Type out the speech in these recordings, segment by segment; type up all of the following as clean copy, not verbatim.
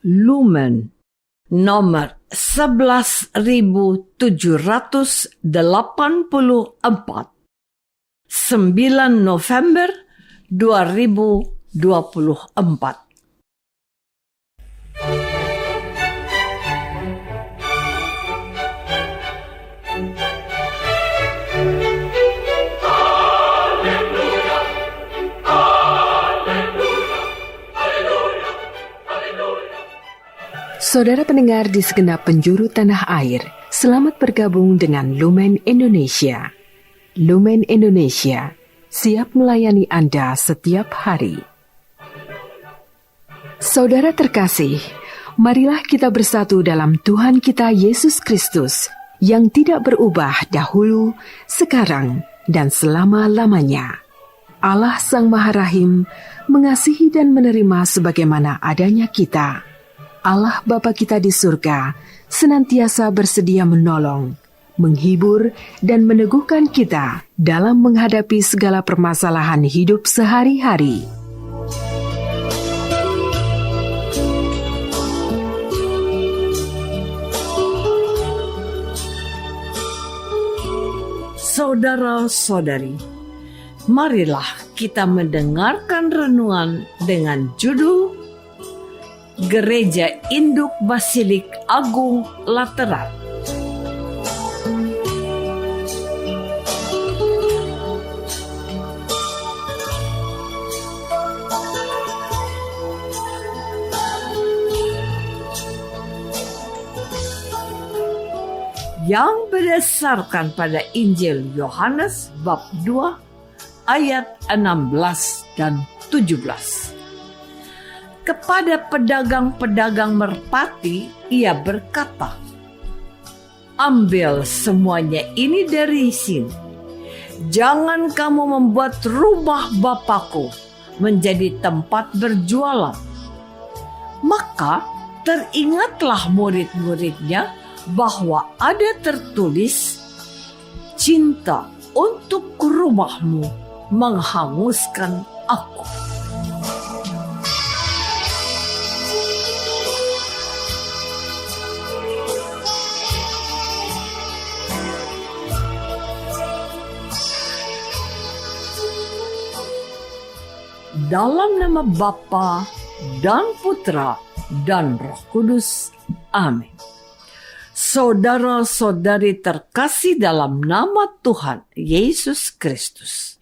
Lumen nomor 11.784, 9 November 2024. Saudara pendengar di segenap penjuru tanah air, selamat bergabung dengan Lumen Indonesia. Lumen Indonesia, siap melayani Anda setiap hari. Saudara terkasih, marilah kita bersatu dalam Tuhan kita Yesus Kristus yang tidak berubah dahulu, sekarang, dan selama-lamanya. Allah Sang Maha Rahim mengasihi dan menerima sebagaimana adanya kita. Allah Bapa kita di surga senantiasa bersedia menolong, menghibur, dan meneguhkan kita dalam menghadapi segala permasalahan hidup sehari-hari. Saudara-saudari, marilah kita mendengarkan renungan dengan judul Gereja Induk Basilik Agung Lateran. Yang berdasarkan pada Injil Yohanes bab 2 ayat 16 dan 17. Kepada pedagang-pedagang merpati, ia berkata, "Ambil semuanya ini dari sini. Jangan kamu membuat rumah Bapakku menjadi tempat berjualan." Maka teringatlah murid-muridnya bahwa ada tertulis, "Cinta untuk rumahmu menghanguskan aku." Dalam nama Bapa dan Putra dan Roh Kudus. Amin. Saudara-saudari terkasih dalam nama Tuhan Yesus Kristus.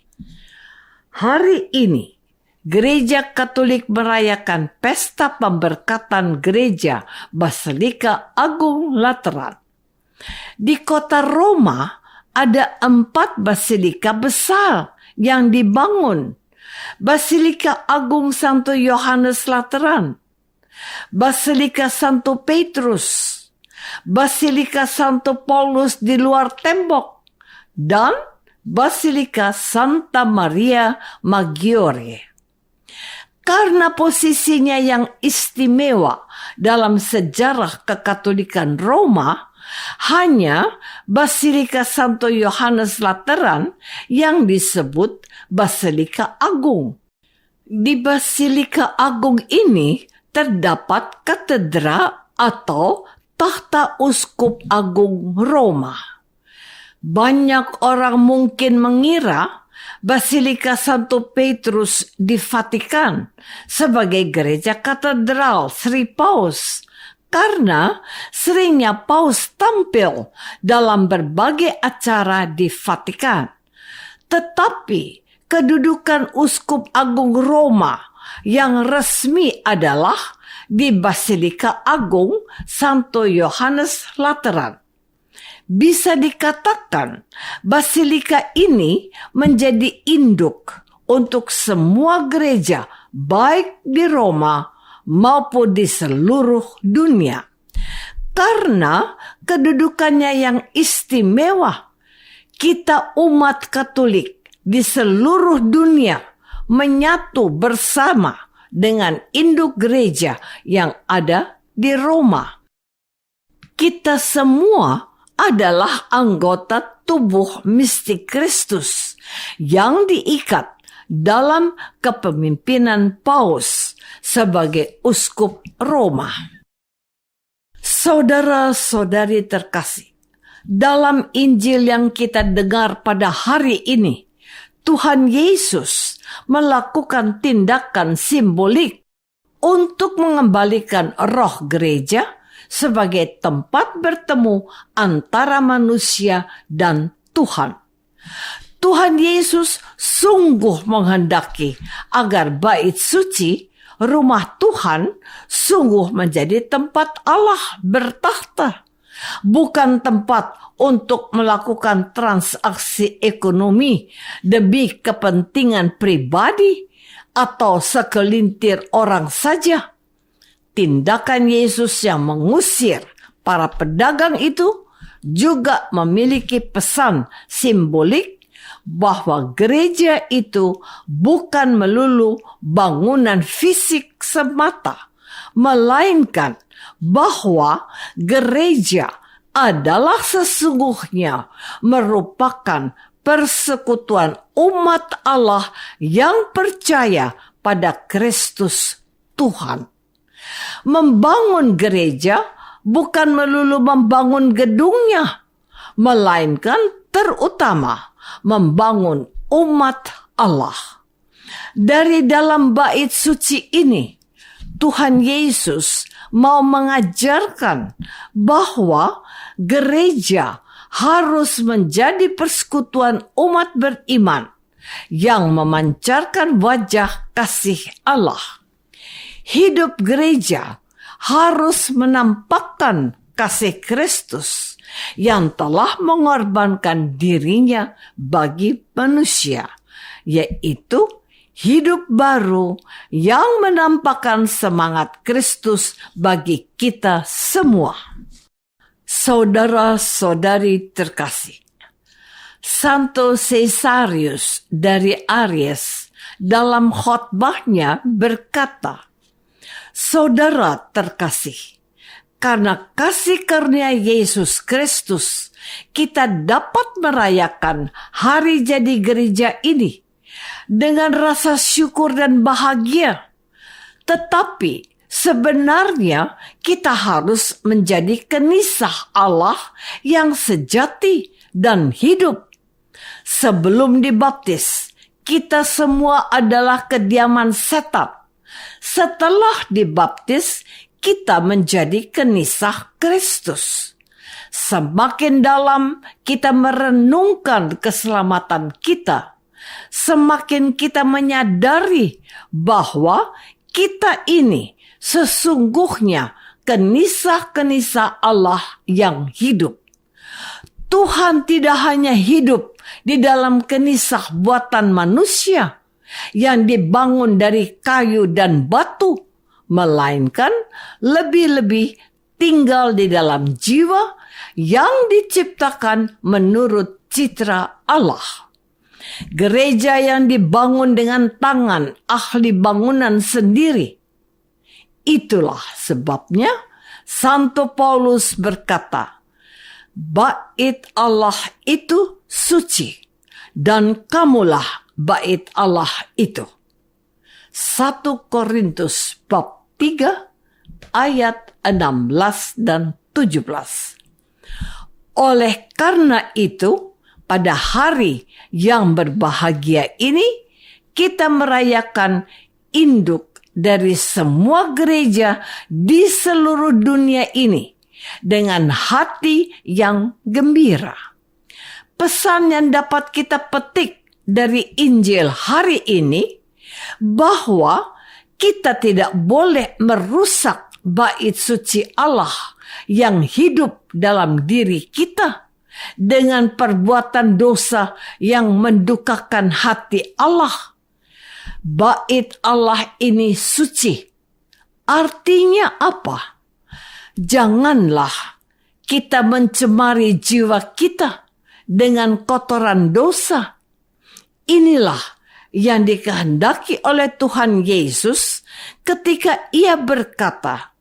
Hari ini, Gereja Katolik merayakan pesta pemberkatan Gereja Basilika Agung Lateran. Di kota Roma, ada 4 basilika besar yang dibangun. Basilika Agung Santo Yohanes Lateran, Basilika Santo Petrus, Basilika Santo Paulus di luar tembok, dan Basilika Santa Maria Maggiore. Karena posisinya yang istimewa dalam sejarah kekatolikan Roma, hanya Basilika Santo Yohanes Lateran yang disebut Basilika Agung. Di Basilika Agung ini terdapat katedra atau tahta uskup agung Roma. Banyak orang mungkin mengira Basilika Santo Petrus di Vatikan sebagai gereja katedral Sri Paus, karena seringnya Paus tampil dalam berbagai acara di Vatikan. Tetapi kedudukan Uskup Agung Roma yang resmi adalah di Basilika Agung Santo Yohanes Lateran. Bisa dikatakan basilika ini menjadi induk untuk semua gereja baik di Roma maupun di seluruh dunia. Karena kedudukannya yang istimewa, kita umat Katolik di seluruh dunia menyatu bersama dengan induk gereja yang ada di Roma. Kita semua adalah anggota tubuh mistik Kristus yang diikat dalam kepemimpinan Paus sebagai uskup Roma. Saudara-saudari terkasih, dalam Injil yang kita dengar pada hari ini, Tuhan Yesus melakukan tindakan simbolik untuk mengembalikan roh gereja sebagai tempat bertemu antara manusia dan Tuhan. Tuhan Yesus sungguh menghendaki agar bait suci, rumah Tuhan, sungguh menjadi tempat Allah bertahta, bukan tempat untuk melakukan transaksi ekonomi demi kepentingan pribadi atau segelintir orang saja. Tindakan Yesus yang mengusir para pedagang itu juga memiliki pesan simbolik bahwa gereja itu bukan melulu bangunan fisik semata, melainkan bahwa gereja adalah sesungguhnya merupakan persekutuan umat Allah yang percaya pada Kristus Tuhan. Membangun gereja bukan melulu membangun gedungnya, melainkan terutama membangun umat Allah. Dari dalam bait suci ini, Tuhan Yesus mau mengajarkan bahwa gereja harus menjadi persekutuan umat beriman yang memancarkan wajah kasih Allah. Hidup gereja harus menampakkan kasih Kristus yang telah mengorbankan dirinya bagi manusia, yaitu hidup baru yang menampakkan semangat Kristus bagi kita semua. Saudara-saudari terkasih, Santo Caesarius dari Aries dalam khotbahnya berkata, "Saudara terkasih, karena kasih karunia Yesus Kristus, kita dapat merayakan hari jadi gereja ini dengan rasa syukur dan bahagia. Tetapi sebenarnya kita harus menjadi kenisah Allah yang sejati dan hidup. Sebelum dibaptis, kita semua adalah kediaman setan. Setelah dibaptis, kita menjadi kenisah Kristus. Semakin dalam kita merenungkan keselamatan kita, semakin kita menyadari bahwa kita ini sesungguhnya kenisah-kenisah Allah yang hidup. Tuhan tidak hanya hidup di dalam kenisah buatan manusia yang dibangun dari kayu dan batu, melainkan lebih-lebih tinggal di dalam jiwa yang diciptakan menurut citra Allah. Gereja yang dibangun dengan tangan ahli bangunan sendiri. Itulah sebabnya Santo Paulus berkata, "Bait Allah itu suci, dan kamulah bait Allah itu." 1 Korintus bab 3 ayat 16 dan 17. Oleh karena itu, pada hari yang berbahagia ini, kita merayakan induk dari semua gereja di seluruh dunia ini dengan hati yang gembira. Pesan yang dapat kita petik dari Injil hari ini, bahwa kita tidak boleh merusak bait suci Allah yang hidup dalam diri kita dengan perbuatan dosa yang mendukakan hati Allah. Bait Allah ini suci. Artinya apa? Janganlah kita mencemari jiwa kita dengan kotoran dosa. Inilah yang dikehendaki oleh Tuhan Yesus ketika Ia berkata,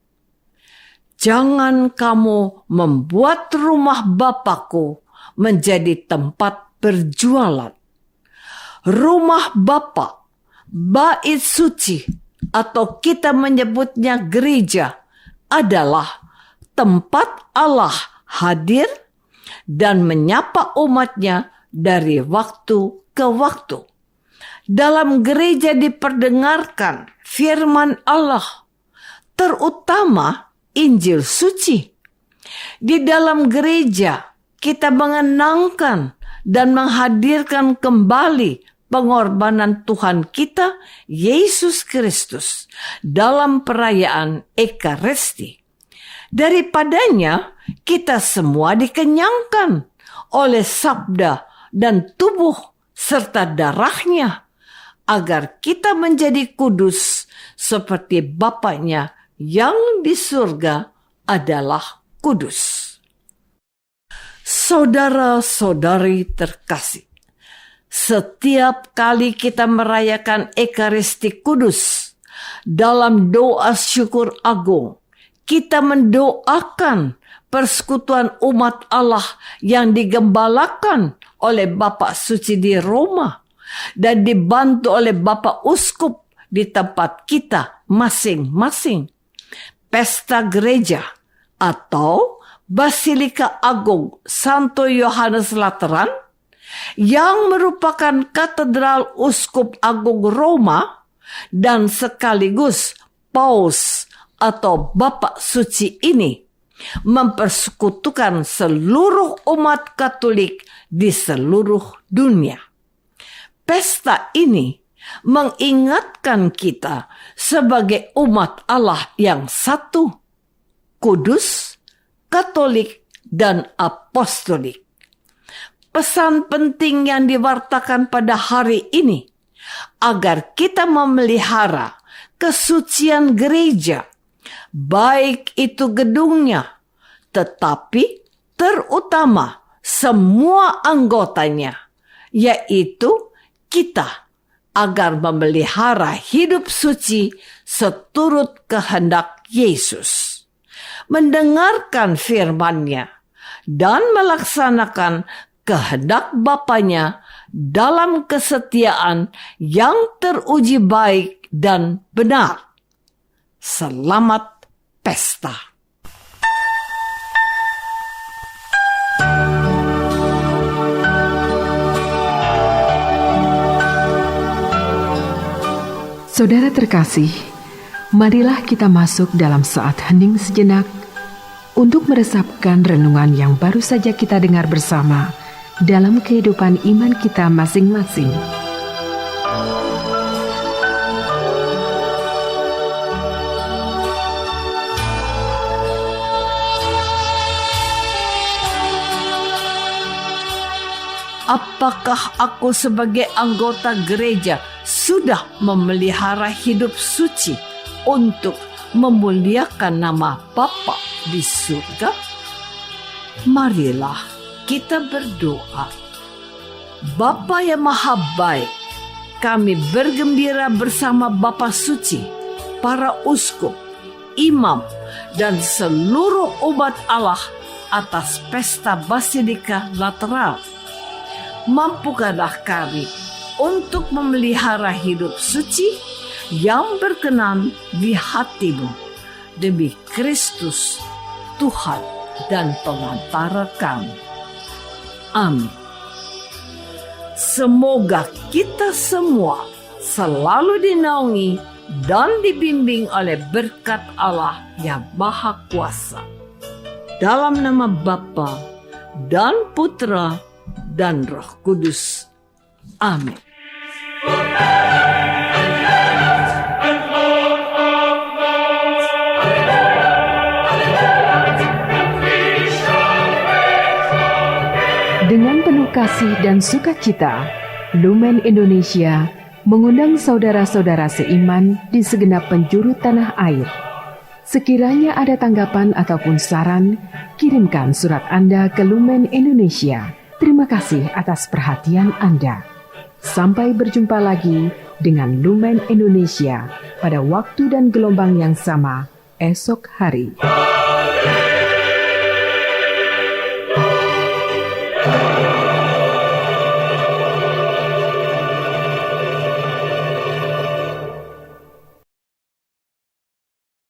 "Jangan kamu membuat rumah Bapakku menjadi tempat berjualan." Rumah Bapa, bait suci, atau kita menyebutnya gereja adalah tempat Allah hadir dan menyapa umatnya dari waktu ke waktu. Dalam gereja diperdengarkan firman Allah, terutama Injil suci. Di dalam gereja kita mengenangkan dan menghadirkan kembali pengorbanan Tuhan kita, Yesus Kristus, dalam perayaan Ekaristi. Daripadanya kita semua dikenyangkan oleh sabda dan tubuh serta darahnya, agar kita menjadi kudus seperti Bapaknya yang di surga adalah kudus. Saudara-saudari terkasih, setiap kali kita merayakan Ekaristi Kudus, dalam doa syukur agung, kita mendoakan persekutuan umat Allah yang digembalakan oleh Bapak Suci di Roma dan dibantu oleh Bapak Uskup di tempat kita masing-masing. Pesta gereja atau Basilika Agung Santo Yohanes Lateran yang merupakan katedral Uskup Agung Roma dan sekaligus Paus atau Bapak Suci ini mempersekutukan seluruh umat Katolik di seluruh dunia. Pesta ini mengingatkan kita sebagai umat Allah yang satu, kudus, Katolik, dan apostolik. Pesan penting yang diwartakan pada hari ini agar kita memelihara kesucian gereja, baik itu gedungnya, tetapi terutama semua anggotanya, yaitu kita, agar memelihara hidup suci seturut kehendak Yesus, mendengarkan firman-Nya, dan melaksanakan kehendak Bapaknya dalam kesetiaan yang teruji baik dan benar. Selamat pesta. Saudara terkasih, marilah kita masuk dalam saat hening sejenak untuk meresapkan renungan yang baru saja kita dengar bersama dalam kehidupan iman kita masing-masing. Apakah aku sebagai anggota gereja sudah memelihara hidup suci untuk memuliakan nama Bapa di surga? Marilah kita berdoa. Bapa yang maha baik, kami bergembira bersama Bapa Suci, para uskup, imam, dan seluruh umat Allah atas pesta Basilika Lateran. Mampukanlah kami untuk memelihara hidup suci yang berkenan di hati-Mu demi Kristus, Tuhan dan pengantara kami. Amin. Semoga kita semua selalu dinaungi dan dibimbing oleh berkat Allah yang Maha Kuasa. Dalam nama Bapa dan Putra dan Roh Kudus. Amin. Dengan penuh kasih dan sukacita, Lumen Indonesia mengundang saudara-saudara seiman di segenap penjuru tanah air. Sekiranya ada tanggapan ataupun saran, kirimkan surat Anda ke Lumen Indonesia. Terima kasih atas perhatian Anda. Sampai berjumpa lagi dengan Lumen Indonesia pada waktu dan gelombang yang sama esok hari.